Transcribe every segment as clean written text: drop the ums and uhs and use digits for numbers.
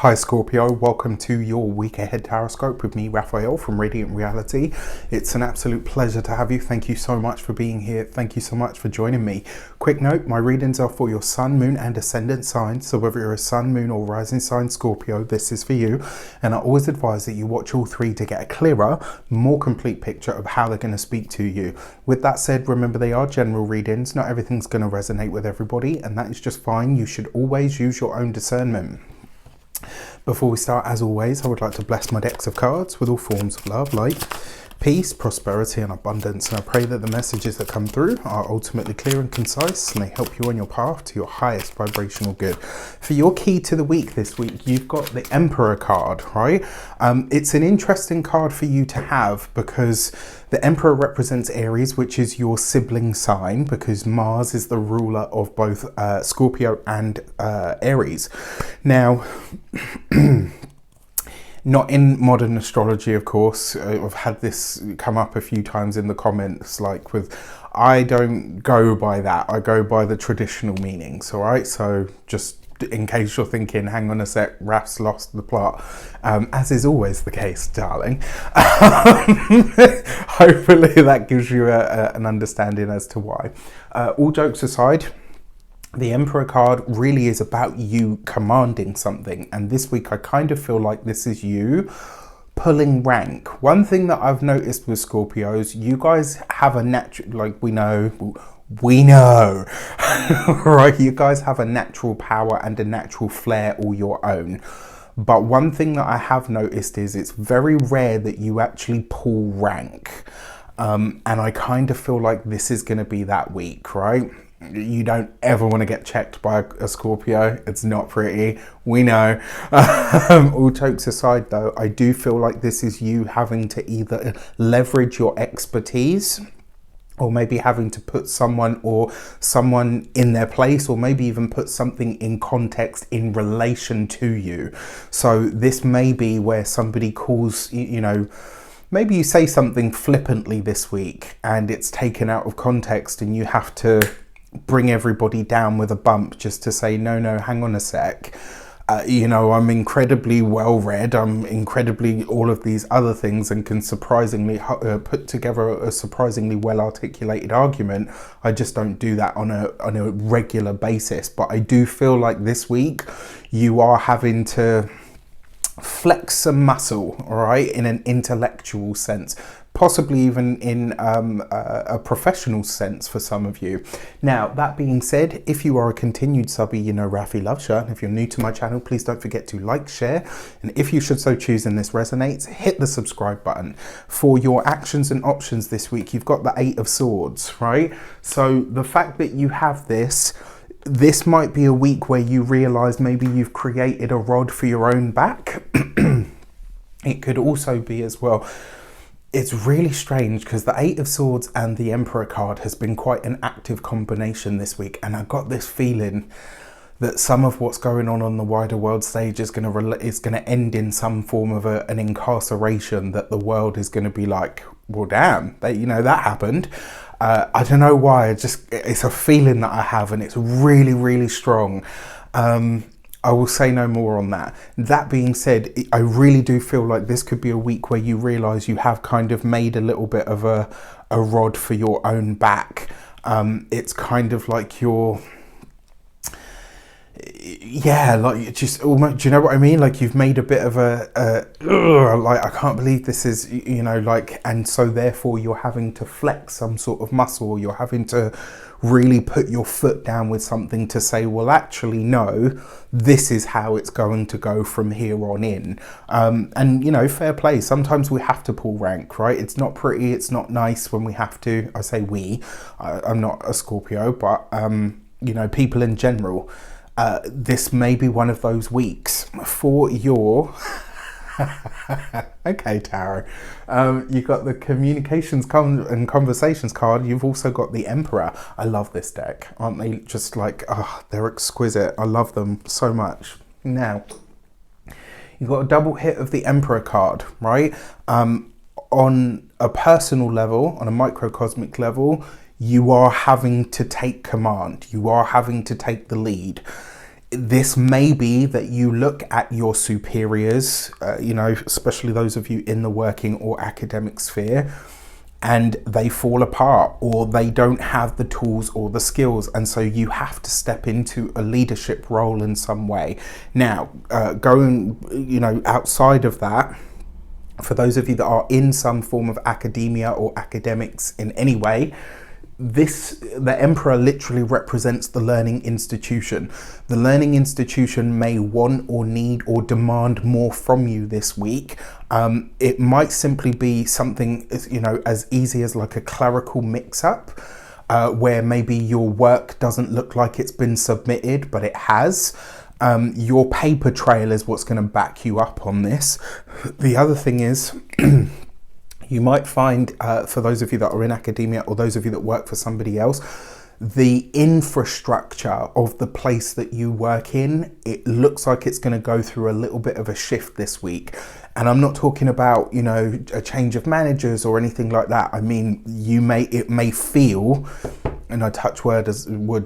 Hi Scorpio, welcome to your week ahead tarot with me, Raphael from Reydiant Reality. It's an absolute pleasure to have you. Thank you so much for being here. Thank you so much for joining me. Quick note, my readings are for your sun, moon and ascendant signs. So whether you're a sun, moon or rising sign Scorpio, this is for you. And I always advise that you watch all three to get a clearer, more complete picture of how they're going to speak to you. With that said, remember they are general readings. Not everything's going to resonate with everybody, and that is just fine. You should always use your own discernment. Before we start, as always, I would like to bless my decks of cards with all forms of love, light, peace, prosperity and abundance. And I pray that the messages that come through are ultimately clear and concise and they help you on your path to your highest vibrational good. For your key to the week this week, you've got the Emperor card, right? It's an interesting card for you to have because the Emperor represents Aries, which is your sibling sign, because Mars is the ruler of both Scorpio and Aries. Now, not in modern astrology, of course. I've had this come up a few times in the comments, like with, I don't go by that. I go by the traditional meanings, all right? So just in case you're thinking, hang on a sec, Raf's lost the plot, as is always the case, darling. Hopefully that gives you an understanding as to why. All jokes aside, the Emperor card really is about you commanding something. And this week, I kind of feel like this is you pulling rank. One thing that I've noticed with Scorpios, you guys have a natural, like we know, right? You guys have a natural power and a natural flair all your own. But one thing that I have noticed is it's very rare that you actually pull rank. And I kind of feel like this is going to be that week, right? You don't ever want to get checked by a Scorpio. It's not pretty. We know. All jokes aside, though, I do feel like this is you having to either leverage your expertise or maybe having to put someone in their place, or maybe even put something in context in relation to you. So this may be where somebody calls, you know, maybe you say something flippantly this week and it's taken out of context and you have to bring everybody down with a bump just to say, no, hang on a sec. You know, I'm incredibly well read. I'm incredibly all of these other things and can surprisingly put together a surprisingly well articulated argument. I just don't do that on a regular basis. But I do feel like this week you are having to flex some muscle, all right, in an intellectual sense, possibly even in a professional sense for some of you. Now, that being said, if you are a continued subby, you know Rafi loves you. And if you're new to my channel, please don't forget to like, share, and if you should so choose and this resonates, hit the subscribe button. For your actions and options this week, you've got the 8 of Swords, right? So the fact that you have this might be a week where you realize maybe you've created a rod for your own back. It could also be as well, it's really strange because the 8 of Swords and the Emperor card has been quite an active combination this week. And I got this feeling that some of what's going on the wider world stage is going to end in some form of an incarceration, that the world is going to be like, well, damn, that happened. I don't know why, it's a feeling that I have and it's really, really strong. I will say no more on that. That being said, I really do feel like this could be a week where you realize you have kind of made a little bit of a rod for your own back. It's kind of like you're, yeah, like just almost, do you know what I mean? Like you've made a bit of like, I can't believe this is, you know, like, and so therefore you're having to flex some sort of muscle. You're having to really put your foot down with something to say, well, actually, no, this is how it's going to go from here on in. And, you know, fair play. Sometimes we have to pull rank, right? It's not pretty. It's not nice when we have to. I say we. I'm not a Scorpio, but, you know, people in general. This may be one of those weeks for your... Okay, tarot. You've got the communications and conversations card. You've also got the Emperor. I love this deck. Aren't they just like, they're exquisite. I love them so much. Now, you've got a double hit of the Emperor card, right? On a personal level, on a microcosmic level, you are having to take command. You are having to take the lead. This may be that you look at your superiors, especially those of you in the working or academic sphere, and they fall apart, or they don't have the tools or the skills, and so you have to step into a leadership role in some way. Now, going outside of that, for those of you that are in some form of academia or academics in any way, the Emperor literally represents the learning institution. The learning institution may want or need or demand more from you this week. It might simply be something, as easy as like a clerical mix-up, where maybe your work doesn't look like it's been submitted, but it has. Your paper trail is what's going to back you up on this. The other thing is, you might find, for those of you that are in academia or those of you that work for somebody else, the infrastructure of the place that you work in, it looks like it's going to go through a little bit of a shift this week. And I'm not talking about, a change of managers or anything like that. I mean, it may feel, and I touch wood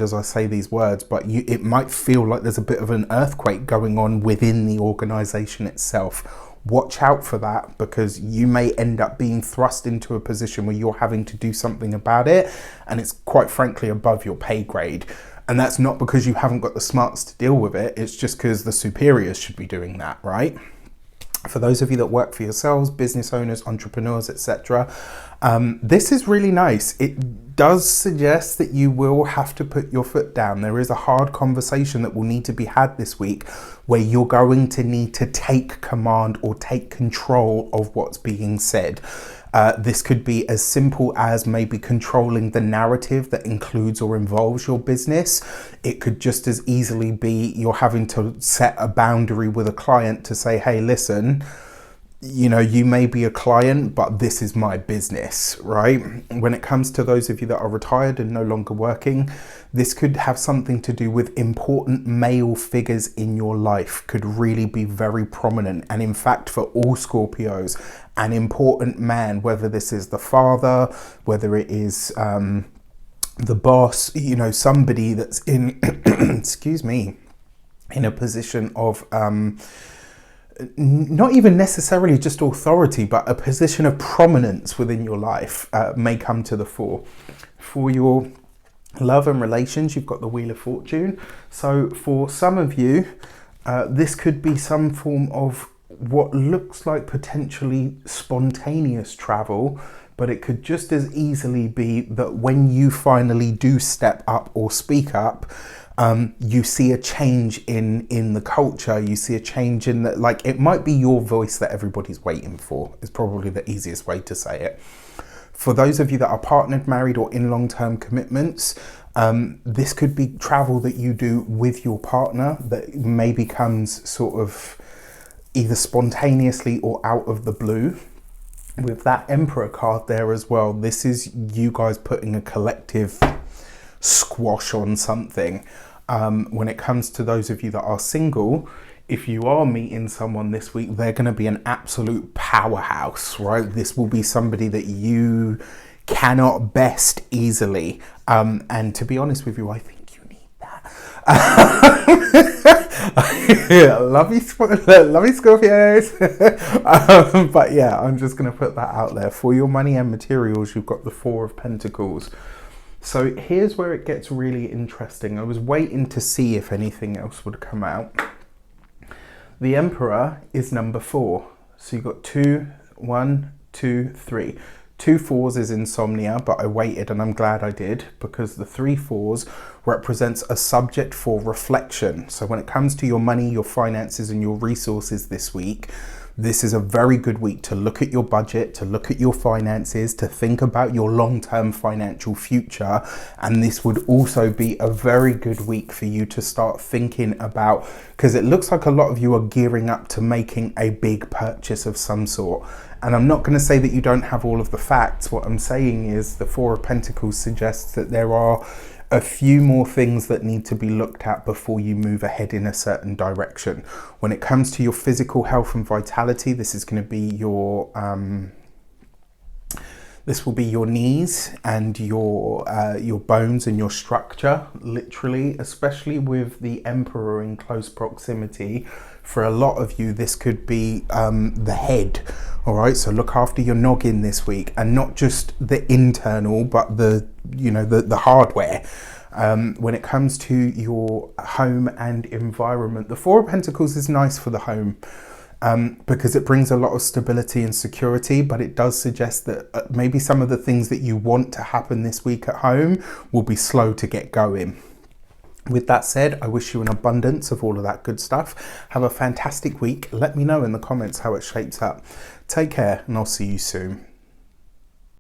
as I say these words, but it might feel like there's a bit of an earthquake going on within the organization itself. Watch out for that, because you may end up being thrust into a position where you're having to do something about it, and it's quite frankly above your pay grade. And that's not because you haven't got the smarts to deal with it, it's just because the superiors should be doing that, right? For those of you that work for yourselves, business owners, entrepreneurs, etc., this is really nice. It does suggest that you will have to put your foot down. There is a hard conversation that will need to be had this week, where you're going to need to take command or take control of what's being said. This could be as simple as maybe controlling the narrative that includes or involves your business. It could just as easily be you're having to set a boundary with a client to say, hey, listen, you may be a client, but this is my business, right? When it comes to those of you that are retired and no longer working, this could have something to do with important male figures in your life, could really be very prominent. And in fact, for all Scorpios, an important man, whether this is the father, whether it is the boss, somebody that's in, excuse me, in a position of, not even necessarily just authority, but a position of prominence within your life may come to the fore. For your love and relations, you've got the Wheel of Fortune. So for some of you, this could be some form of what looks like potentially spontaneous travel, but it could just as easily be that when you finally do step up or speak up, you see a change in the culture. You see a change in that, like, it might be your voice that everybody's waiting for, is probably the easiest way to say it. For those of you that are partnered, married, or in long-term commitments, this could be travel that you do with your partner that maybe comes sort of either spontaneously or out of the blue. With that Emperor card there as well, this is you guys putting a collective squash on something. When it comes to those of you that are single, if you are meeting someone this week, they're going to be an absolute powerhouse, right? This will be somebody that you cannot best easily. And to be honest with you, I think you need that. Love you Scorpios. But yeah, I'm just going to put that out there. For your money and materials, you've got the Four of Pentacles. So here's where it gets really interesting. I was waiting to see if anything else would come out. The Emperor is number 4. So you've got 2, 1, 2, 3. 2 4s is insomnia, but I waited and I'm glad I did, because the 3 4s represents a subject for reflection. So when it comes to your money, your finances and your resources this week, this is a very good week to look at your budget, to look at your finances, to think about your long-term financial future. And this would also be a very good week for you to start thinking about, because it looks like a lot of you are gearing up to making a big purchase of some sort. And I'm not going to say that you don't have all of the facts. What I'm saying is the Four of Pentacles suggests that there are a few more things that need to be looked at before you move ahead in a certain direction. When it comes to your physical health and vitality, this is going to be your This will be your knees and your bones and your structure, literally, especially with the Emperor in close proximity. For a lot of you, this could be the head. All right, so look after your noggin this week, and not just the internal, but the hardware. When it comes to your home and environment, the Four of Pentacles is nice for the home. Because it brings a lot of stability and security, but it does suggest that maybe some of the things that you want to happen this week at home will be slow to get going. With that said, I wish you an abundance of all of that good stuff. Have a fantastic week. Let me know in the comments how it shapes up. Take care, and I'll see you soon.